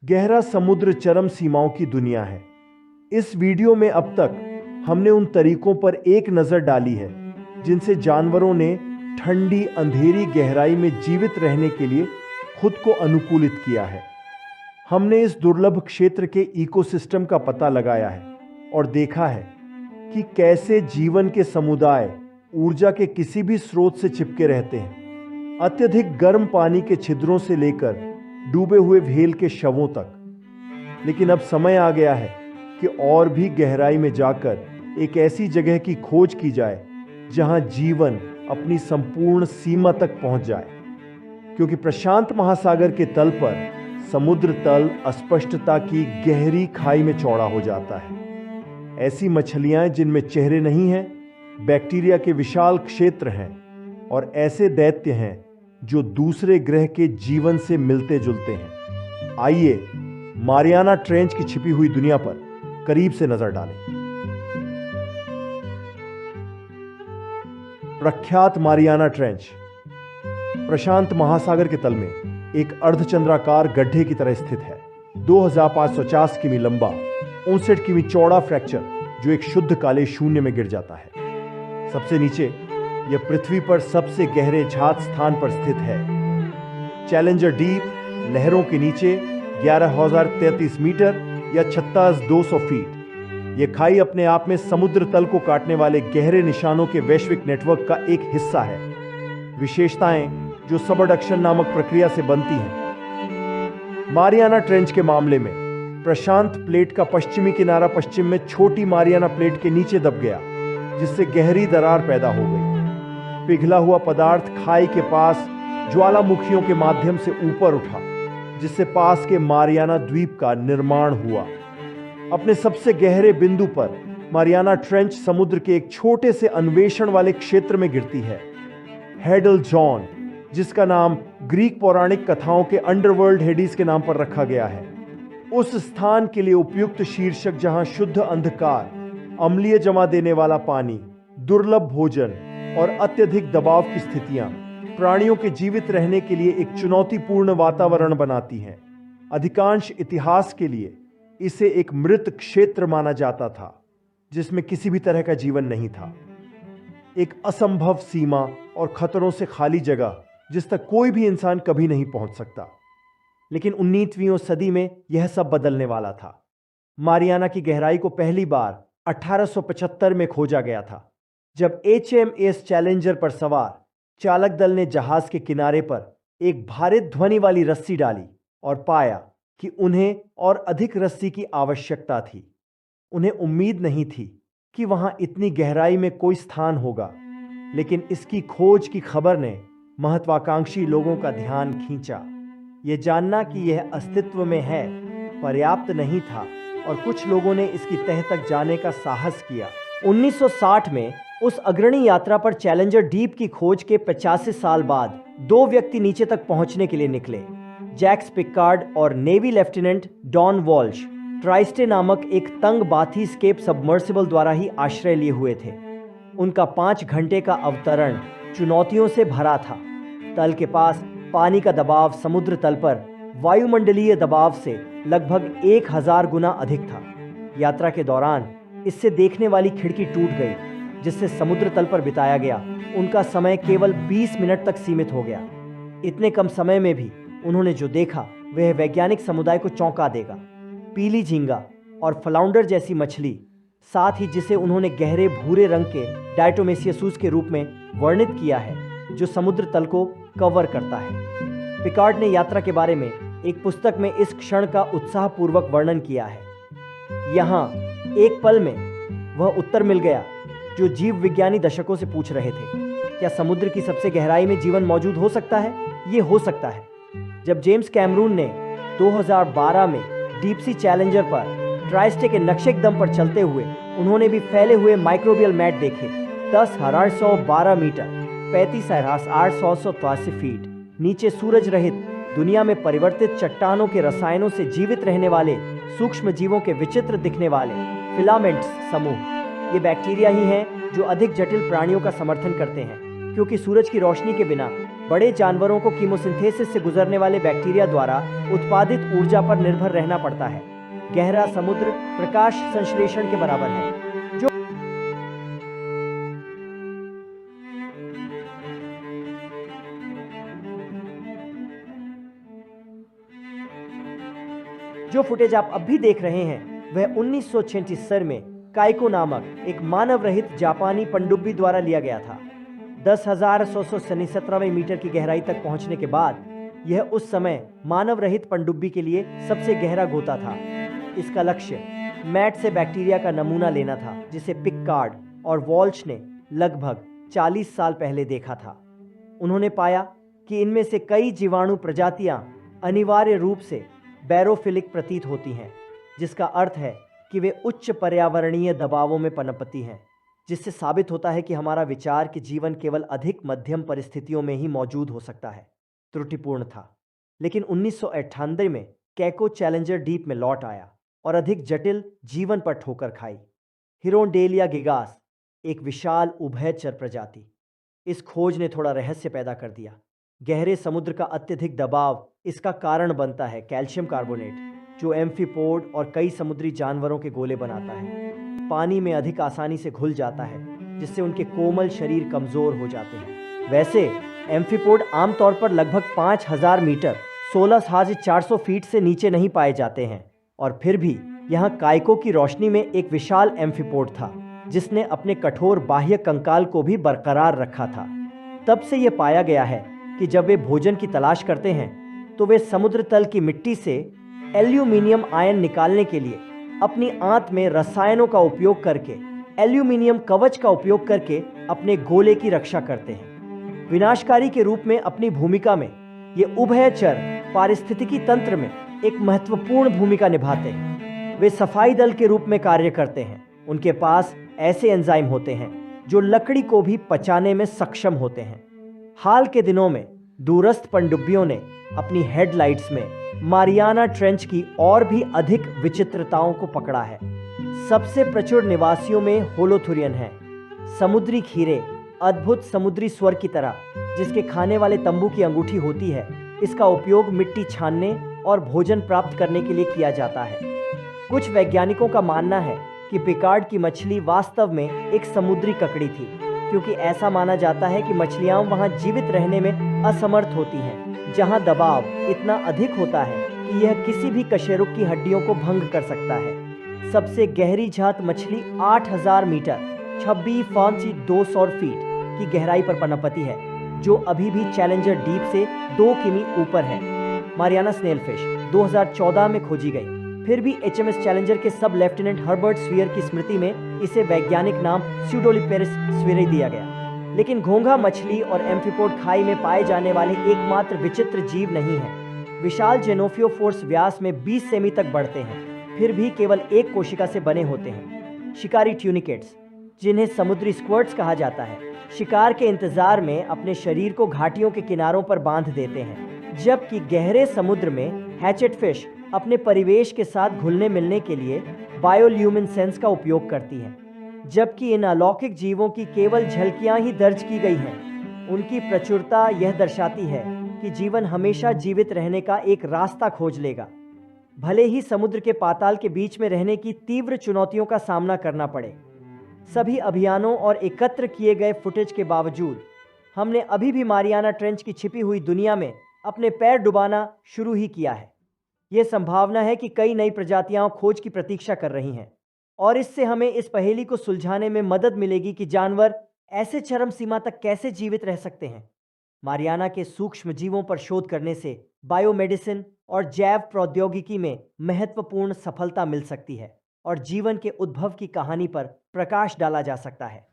गहरा समुद्र चरम सीमाओं की दुनिया है। इस वीडियो में अब तक हमने उन तरीकों पर एक नजर डाली है जिनसे जानवरों ने ठंडी अंधेरी गहराई में जीवित रहने के लिए खुद को अनुकूलित किया है। हमने इस दुर्लभ क्षेत्र के इकोसिस्टम का पता लगाया है और देखा है कि कैसे जीवन के समुदाय ऊर्जा के किसी भी स्रोत से चिपके रहते हैं, अत्यधिक गर्म पानी के छिद्रों से लेकर डूबे हुए व्हेल के शवों तक। लेकिन अब समय आ गया है कि और भी गहराई में जाकर एक ऐसी जगह की खोज की जाए जहां जीवन अपनी संपूर्ण सीमा तक पहुंच जाए, क्योंकि प्रशांत महासागर के तल पर समुद्र तल अस्पष्टता की गहरी खाई में चौड़ा हो जाता है। ऐसी मछलियां जिनमें चेहरे नहीं हैं, बैक्टीरिया के विशाल क्षेत्र हैं और ऐसे दैत्य हैं जो दूसरे ग्रह के जीवन से मिलते जुलते हैं। आइए मारियाना ट्रेंच की छिपी हुई दुनिया पर करीब से नजर डालें। प्रख्यात मारियाना ट्रेंच प्रशांत महासागर के तल में एक अर्धचंद्राकार गड्ढे की तरह स्थित है। 2550 किमी लंबा, 59 किमी चौड़ा फ्रैक्चर जो एक शुद्ध काले शून्य में गिर जाता है। सबसे नीचे यह पृथ्वी पर सबसे गहरे झात स्थान पर स्थित है। चैलेंजर डीप लहरों के नीचे 11,033 मीटर या 36,200 फीट। यह खाई अपने आप में समुद्र तल को काटने वाले गहरे निशानों के वैश्विक नेटवर्क का एक हिस्सा है। विशेषताएं जो सबडक्शन नामक प्रक्रिया से बनती हैं। मारियाना ट्रेंच के मामले में प्रशांत प्लेट का पश्चिमी किनारा पश्चिम में छोटी मारियाना प्लेट के नीचे दब गया, जिससे गहरी दरार पैदा हो गई। पिघला हुआ पदार्थ खाई के पास ज्वालामुखियों के माध्यम से ऊपर उठा, जिससे पास के मारियाना द्वीप का निर्माण हुआ। अपने सबसे गहरे बिंदु पर मारियाना ट्रेंच समुद्र के एक छोटे से अन्वेषण वाले क्षेत्र में गिरती है। हेडल जॉन, जिसका नाम ग्रीक पौराणिक कथाओं के अंडरवर्ल्ड हेडिस के नाम पर रखा गया है, उस स्थान के लिए उपयुक्त शीर्षक जहां शुद्ध अंधकार, अम्लीय जमा देने वाला पानी, दुर्लभ भोजन और अत्यधिक दबाव की स्थितियां प्राणियों के जीवित रहने के लिए एक चुनौतीपूर्ण वातावरण बनाती हैं। अधिकांश इतिहास के लिए इसे एक मृत क्षेत्र माना जाता था जिसमें किसी भी तरह का जीवन नहीं था। एक असंभव सीमा और खतरों से खाली जगह जिस तक कोई भी इंसान कभी नहीं पहुंच सकता। लेकिन 19वीं सदी में यह सब बदलने वाला था। मारियाना की गहराई को पहली बार 1875 में खोजा गया था, जब HMS चैलेंजर पर सवार चालक दल ने जहाज के किनारे पर एक भारित ध्वनि वाली रस्सी डाली और पाया कि उन्हें और अधिक रस्सी की आवश्यकता थी। उन्हें उम्मीद नहीं थी कि वहां इतनी गहराई में कोई स्थान होगा, लेकिन इसकी खोज की खबर ने महत्वाकांक्षी लोगों का ध्यान खींचा। यह जानना कि यह अस्तित्व में है पर्याप्त नहीं था और कुछ लोगों ने इसकी तह तक जाने का साहस किया। 1960 में उस अग्रणी यात्रा पर चैलेंजर डीप की खोज के 85 साल बाद 2 व्यक्ति नीचे तक पहुंचने के लिए निकले। जैक्स पिकार्ड और navy lieutenant Don Walsh Trieste नामक एक तंग बाथी स्केप सबमर्सिबल द्वारा ही आश्रय लिए हुए थे। उनका 5 घंटे का अवतरण चुनौतियों से भरा था। तल के पास पानी का दबाव समुद्र तल पर वायुमंडलीय दबाव से लगभग 1000 गुना अधिक था। यात्रा के दौरान इससे देखने वाली खिड़की टूट गई, जिससे समुद्र तल पर बिताया गया उनका समय केवल 20 मिनट तक सीमित हो गया। इतने कम समय में भी उन्होंने जो देखा वह वैज्ञानिक समुदाय को चौंका देगा। पीली झींगा और फ्लाउंडर जैसी मछली, साथ ही जिसे उन्होंने गहरे भूरे रंग के डायटोमेसियसूस के रूप में वर्णित किया है, जो समुद्र तल को कवर करता है। पिकार्ड ने यात्रा के बारे में एक पुस्तक में इस क्षण का उत्साहपूर्वक वर्णन किया है। यहाँ एक पल में वह उत्तर मिल गया जो जीव विज्ञानी दशकों से पूछ रहे थे। क्या समुद्र की सबसे गहराई में जीवन मौजूद हो सकता है? ये हो सकता है। जब जेम्स कैमरून ने 2012 में डीप सी चैलेंजर पर ट्राइस्टे के नक्शे दम पर चलते हुए उन्होंने भी फैले हुए माइक्रोबियल मैट देखे। 10,812 मीटर 35,883 फीट नीचे सूरज रहित दुनिया में परिवर्तित चट्टानों के रसायनों से जीवित रहने वाले सूक्ष्म जीवों के विचित्र दिखने वाले फिलामेंट्स समूह। ये बैक्टीरिया ही हैं जो अधिक जटिल प्राणियों का समर्थन करते हैं, क्योंकि सूरज की रोशनी के बिना बड़े जानवरों को कीमोसिंथेसिस से गुजरने वाले बैक्टीरिया द्वारा उत्पादित ऊर्जा पर निर्भर रहना पड़ता है। गहरा समुद्र प्रकाश संश्लेषण के बराबर है, जो फुटेज आप अब भी देख रहे हैं वह 1976 में काइको नामक एक मानव रहित जापानी पनडुब्बी द्वारा लिया गया था। 10,117 मीटर की गहराई तक पहुंचने के बाद यह उस समय मानव रहित पनडुब्बी के लिए सबसे गहरा गोता था। इसका लक्ष्य मैट से बैक्टीरिया का नमूना लेना था, जिसे पिककार्ड और वॉल्श ने लगभग 40 साल पहले देखा था। उन्होंने पाया कि इनमें से कई जीवाणु प्रजातियां अनिवार्य रूप से बैरोफिलिक प्रतीत होती हैं, जिसका अर्थ है कि वे उच्च पर्यावरणीय दबावों में पनपती हैं, जिससे साबित होता है कि हमारा विचार कि जीवन केवल अधिक मध्यम परिस्थितियों में ही मौजूद हो सकता है त्रुटिपूर्ण था। लेकिन 1998 में कैको चैलेंजर डीप में लौट आया और अधिक जटिल जीवन पर ठोकर खाई। हिरोडेलिया गिगास, एक विशाल उभयचर प्रजाति। इस खोज ने थोड़ा रहस्य पैदा कर दिया। गहरे समुद्र का अत्यधिक दबाव इसका कारण बनता है कैल्शियम कार्बोनेट, जो एम्फीपोड और कई समुद्री जानवरों के गोले बनाता है। पानी में अधिक आसानी से घुल जाता है, जिससे उनके कोमल शरीर कमजोर हो जाते हैं। वैसे एम्फीपोड आमतौर पर लगभग 5000 मीटर 16,400 फीट से नीचे नहीं पाए जाते हैं, और फिर भी यहाँ काइको की रोशनी में एक विशाल एम्फीपोड था, जिसने अपने कठोर बाह्य कंकाल को भी बरकरार रखा था। तब से यह पाया गया है कि जब वे भोजन की तलाश करते हैं तो वे समुद्र तल की मिट्टी से एल्यूमिनियम आयन निकालने के लिए अपनी आंत में रसायनों का उपयोग करके एल्यूमिनियम कवच का उपयोग करके अपने गोले की रक्षा करते हैं। विनाशकारी के रूप में अपनी भूमिका में ये उभयचर पारिस्थितिकी तंत्र में एक महत्वपूर्ण भूमिका निभाते हैं। वे सफाई दल के रूप में कार्य करते हैं। उनके पास ऐसे एंजाइम होते हैं जो लकड़ी को भी पचाने में सक्षम होते हैं। हाल के दिनों में दूरस्थ पनडुब्बियों ने अपनी हेडलाइट्स में मारियाना ट्रेंच की और भी अधिक विचित्रताओं को पकड़ा है। सबसे प्रचुर निवासियों में होलोथुरियन है, समुद्री खीरे, अद्भुत समुद्री स्वर की तरह, जिसके खाने वाले तंबू की अंगूठी होती है। इसका उपयोग मिट्टी छानने और भोजन प्राप्त करने के लिए किया जाता है। कुछ वैज्ञानिकों का मानना है कि पिकार्ड की मछली वास्तव में एक समुद्री ककड़ी थी, क्योंकि ऐसा माना जाता है कि मछलियां वहां जीवित रहने में असमर्थ होती हैं, जहां दबाव इतना अधिक होता है कि यह किसी भी कशेरुक की हड्डियों को भंग कर सकता है। सबसे गहरी जात मछली 8000 मीटर 26,200 फीट की गहराई पर पनपती है, जो अभी भी चैलेंजर डीप से 2 किमी ऊपर है। मारियाना स्नेल फिश 2014 में खोजी गई। फिर भी HMS चैलेंजर के सब लेफ्टिनेंट हर्बर्ट स्वीयर की स्मृति में इसे वैज्ञानिक नाम स्यूडोलिपेरिस स्वीरेई दिया गया। लेकिन घोंघा मछली और एम्फीपोड खाई में पाए जाने वाले एकमात्र विचित्र जीव नहीं है। विशाल जेनोफियोफोर्स व्यास में 20 सेमी तक बढ़ते हैं, फिर भी केवल एक कोशिका से बने होते हैं। शिकारी ट्यूनिकेट्स, जिन्हें समुद्री स्क्वर्ट्स कहा जाता है, शिकार के इंतजार में अपने शरीर को घाटियों के किनारों पर बांध देते हैं, जबकि गहरे समुद्र में हैचेट फिश अपने परिवेश के साथ घुलने मिलने के लिए बायोल्यूमिनेसेंस का उपयोग करती हैं। जबकि इन अलौकिक जीवों की केवल झलकियां ही दर्ज की गई हैं, उनकी प्रचुरता यह दर्शाती है कि जीवन हमेशा जीवित रहने का एक रास्ता खोज लेगा, भले ही समुद्र के पाताल के बीच में रहने की तीव्र चुनौतियों का सामना करना पड़े। सभी अभियानों और एकत्र किए गए फुटेज के बावजूद हमने अभी भी मारियाना ट्रेंच की छिपी हुई दुनिया में अपने पैर डुबाना शुरू ही किया है। यह संभावना है कि कई नई प्रजातियां खोज की प्रतीक्षा कर रही हैं, और इससे हमें इस पहेली को सुलझाने में मदद मिलेगी कि जानवर ऐसे चरम सीमा तक कैसे जीवित रह सकते हैं। मारियाना के सूक्ष्म जीवों पर शोध करने से बायोमेडिसिन और जैव प्रौद्योगिकी में महत्वपूर्ण सफलता मिल सकती है, और जीवन के उद्भव की कहानी पर प्रकाश डाला जा सकता है।